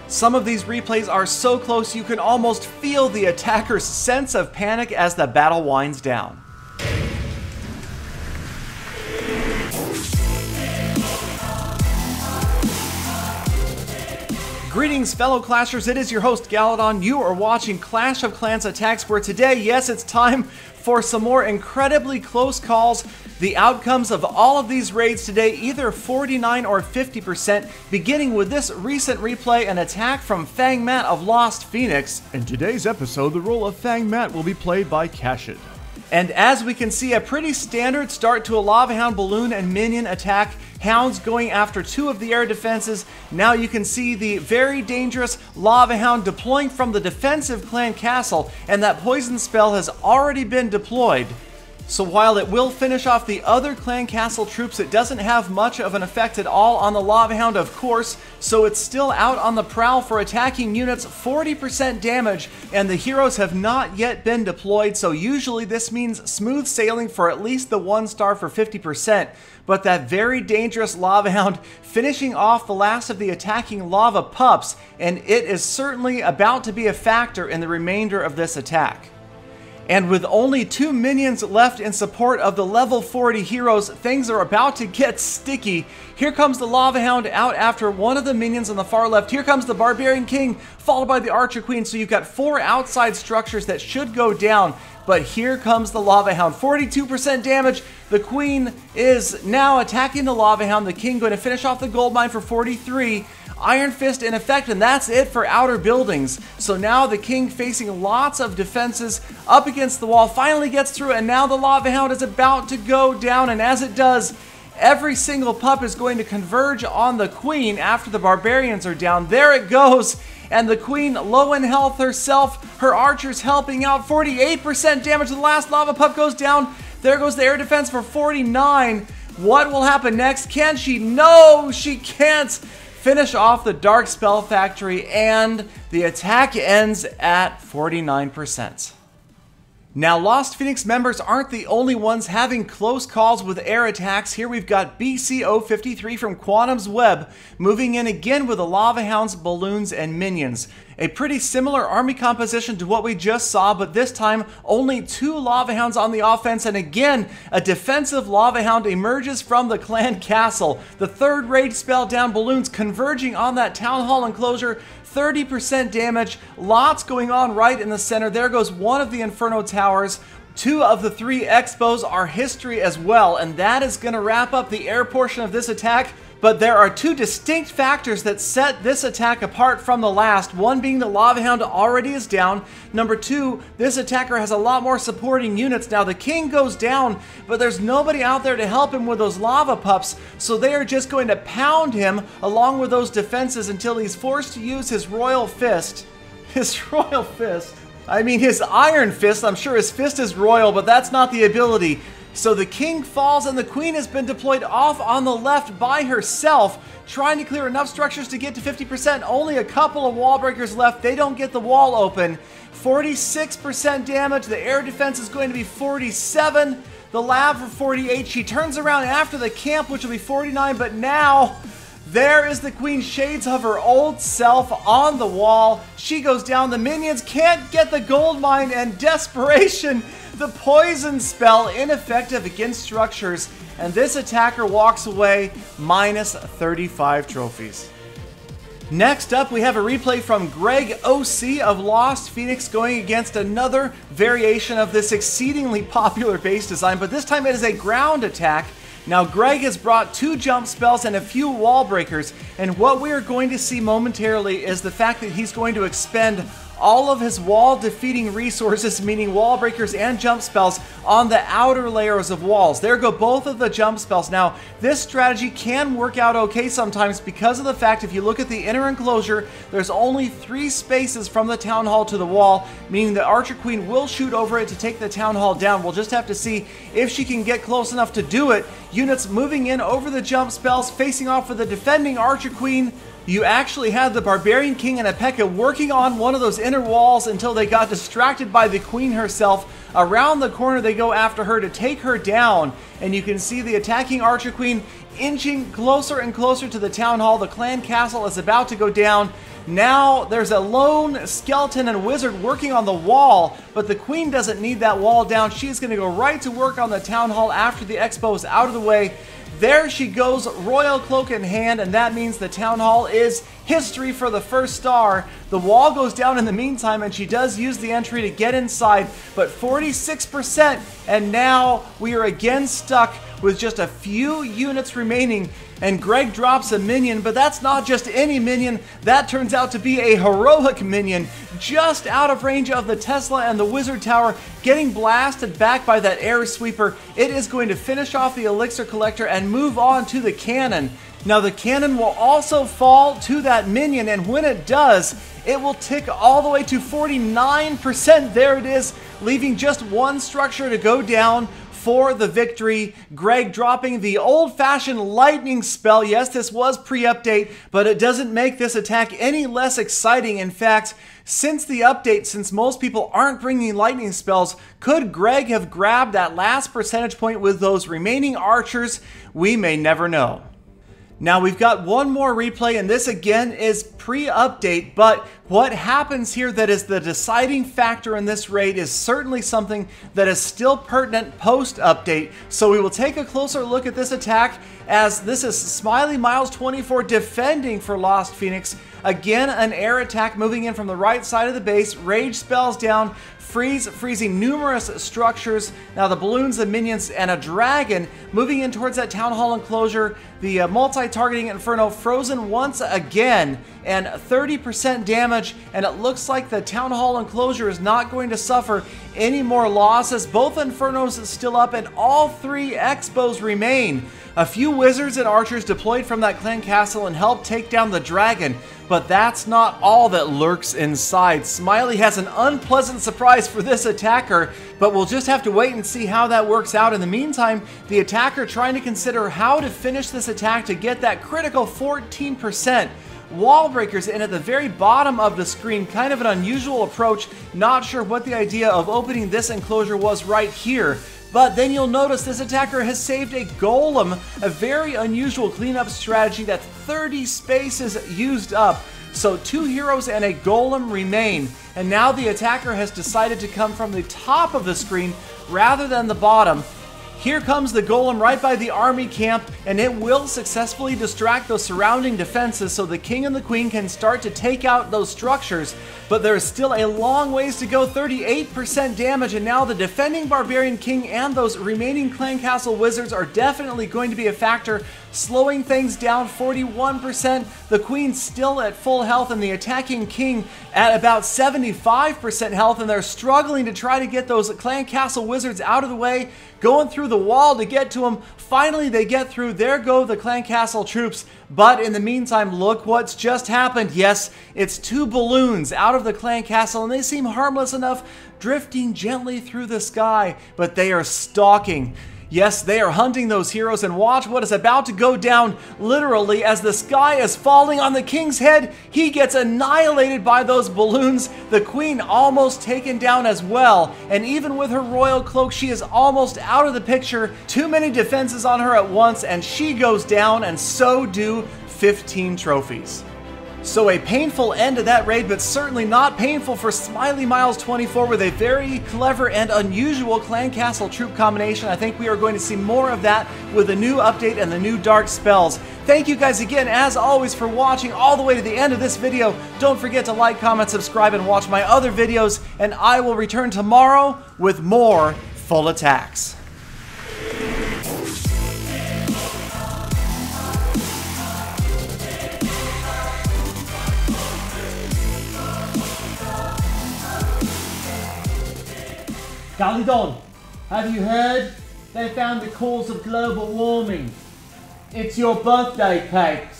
Some of these replays are so close you can almost feel the attacker's sense of panic as the battle winds down. Greetings fellow Clashers, it is your host Galadon. You are watching Clash of Clans Attacks, where today, yes, it's time for some more incredibly close calls. The outcomes of all of these raids today, either 49 or 50%, beginning with this recent replay, an attack from Fang Mat of Lost Phoenix. In today's episode, the role of Fang Mat will be played by Cashin. And as we can see, a pretty standard start to a Lava Hound balloon and minion attack. Hounds going after two of the air defenses. Now you can see the very dangerous Lava Hound deploying from the defensive clan castle, and that poison spell has already been deployed. So while it will finish off the other clan castle troops, it doesn't have much of an effect at all on the Lava Hound, of course, so it's still out on the prowl for attacking units, 40% damage, and the heroes have not yet been deployed, so usually this means smooth sailing for at least the 1 star for 50%, but that very dangerous Lava Hound finishing off the last of the attacking lava pups, and it is certainly about to be a factor in the remainder of this attack. And with only 2 minions left in support of the level 40 heroes, things are about to get sticky. Here comes the Lava Hound out after one of the minions on the far left. Here comes the Barbarian King, followed by the Archer Queen. So you've got 4 outside structures that should go down. But here comes the Lava Hound, 42% damage. The Queen is now attacking the Lava Hound. The King going to finish off the gold mine for 43. Iron Fist in effect, and that's it for outer buildings. So now the King facing lots of defenses up against the wall, finally gets through, and now the Lava Hound is about to go down, and as it does, every single pup is going to converge on the Queen after the Barbarians are down. There it goes, and the Queen low in health herself, her archers helping out, 48% damage. The last lava pup goes down. There goes the air defense for 49. What will happen next? Can she? No, she can't. Finish off the Dark Spell Factory, and the attack ends at 49%. Now, Lost Phoenix members aren't the only ones having close calls with air attacks. Here we've got BCO53 from Quantum's Web moving in again with the Lava Hounds, balloons, and minions. A pretty similar army composition to what we just saw, but this time only 2 Lava Hounds on the offense, and again, a defensive Lava Hound emerges from the clan castle. The third raid spell down, balloons converging on that Town Hall enclosure, 30% damage, lots going on right in the center. There goes one of the Inferno Towers. 2 of the 3 Expos are history as well, and that is going to wrap up the air portion of this attack. But there are 2 distinct factors that set this attack apart from the last. One being the Lava Hound already is down. Number 2, this attacker has a lot more supporting units. Now the King goes down, but there's nobody out there to help him with those lava pups, so they are just going to pound him along with those defenses until he's forced to use his Royal Fist. His Royal Fist. I mean his Iron Fist. I'm sure his fist is royal, but that's not the ability. So the King falls, and the Queen has been deployed off on the left by herself, trying to clear enough structures to get to 50%. Only a couple of wall breakers left. They don't get the wall open. 46% damage. The air defense is going to be 47. The lab for 48. She turns around after the camp, which will be 49, but now there is the Queen, shades of her old self on the wall. She goes down. The minions can't get the gold mine, and desperation. The poison spell ineffective against structures, and this attacker walks away minus 35 trophies. Next up, we have a replay from Greg OC of Lost Phoenix going against another variation of this exceedingly popular base design, but this time it is a ground attack. Now Greg has brought 2 jump spells and a few wall breakers, and what we are going to see momentarily is the fact that he's going to expend all of his wall defeating resources, meaning wall breakers and jump spells, on the outer layers of walls. There go both of the jump spells. Now, this strategy can work out okay sometimes because of the fact if you look at the inner enclosure, there's only 3 spaces from the Town Hall to the wall, meaning the Archer Queen will shoot over it to take the Town Hall down. We'll just have to see if she can get close enough to do it. Units moving in over the jump spells, facing off with the defending Archer Queen. You actually had the Barbarian King and a P.E.K.K.A. working on one of those inner walls until they got distracted by the Queen herself. Around the corner they go after her to take her down, and you can see the attacking Archer Queen inching closer and closer to the Town Hall. The clan castle is about to go down. Now there's a lone skeleton and wizard working on the wall, but the queen doesn't need that wall down. She's going to go right to work on the town hall after the expo is out of the way. There she goes, royal cloak in hand, and that means the town hall is history for the first star. The wall goes down in the meantime, and she does use the entry to get inside, but 46%, and now we are again stuck with just a few units remaining. And Greg drops a minion, but that's not just any minion. That turns out to be a heroic minion, just out of range of the Tesla and the Wizard Tower, getting blasted back by that air sweeper. It is going to finish off the Elixir Collector and move on to the cannon. Now the cannon will also fall to that minion, and when it does, it will tick all the way to 49%. There it is, leaving just one structure to go down for the victory. Greg dropping the old-fashioned lightning spell. Yes, this was pre-update, but it doesn't make this attack any less exciting. In fact, since the update, since most people aren't bringing lightning spells, could Greg have grabbed that last percentage point with those remaining archers? We may never know. Now we've got one more replay, and this again is pre-update, but what happens here that is the deciding factor in this raid is certainly something that is still pertinent post-update. So we will take a closer look at this attack, as this is Smiley Miles 24 defending for Lost Phoenix. Again, an air attack moving in from the right side of the base, rage spells down, freezing numerous structures. Now the balloons, the minions, and a dragon moving in towards that town hall enclosure. The multi-targeting inferno frozen once again, and 30% damage, and it looks like the town hall enclosure is not going to suffer any more losses. Both infernos still up, and all three expos remain. A few wizards and archers deployed from that clan castle and helped take down the dragon, but that's not all that lurks inside. Smiley has an unpleasant surprise for this attacker, but we'll just have to wait and see how that works out. In the meantime, the attacker trying to consider how to finish this attack to get that critical 14%. Wall breakers in at the very bottom of the screen, kind of an unusual approach. Not sure what the idea of opening this enclosure was right here. But then you'll notice this attacker has saved a golem, a very unusual cleanup strategy. That's 30 spaces used up. So 2 heroes and a golem remain. And now the attacker has decided to come from the top of the screen rather than the bottom. Here comes the golem right by the army camp, and it will successfully distract those surrounding defenses so the king and the queen can start to take out those structures. But there's still a long ways to go, 38% damage, and now the defending barbarian king and those remaining clan castle wizards are definitely going to be a factor, slowing things down. 41%, the queen still at full health, and the attacking king at about 75% health, and they're struggling to try to get those clan castle wizards out of the way, going through the wall to get to them. Finally they get through. There go the clan castle troops, but in the meantime, look what's just happened. Yes, it's 2 balloons out of the clan castle, and they seem harmless enough, drifting gently through the sky, but they are stalking. Yes, they are hunting those heroes, and watch what is about to go down literally as the sky is falling on the king's head. He gets annihilated by those balloons. The queen almost taken down as well, and even with her royal cloak, she is almost out of the picture. Too many defenses on her at once, and she goes down, and so do 15 trophies. So a painful end to that raid, but certainly not painful for Smiley Miles 24 with a very clever and unusual clan castle troop combination. I think we are going to see more of that with the new update and the new dark spells. Thank you guys again, as always, for watching all the way to the end of this video. Don't forget to like, comment, subscribe, and watch my other videos, and I will return tomorrow with more full attacks. Galadon, have you heard? They found the cause of global warming. It's your birthday cakes.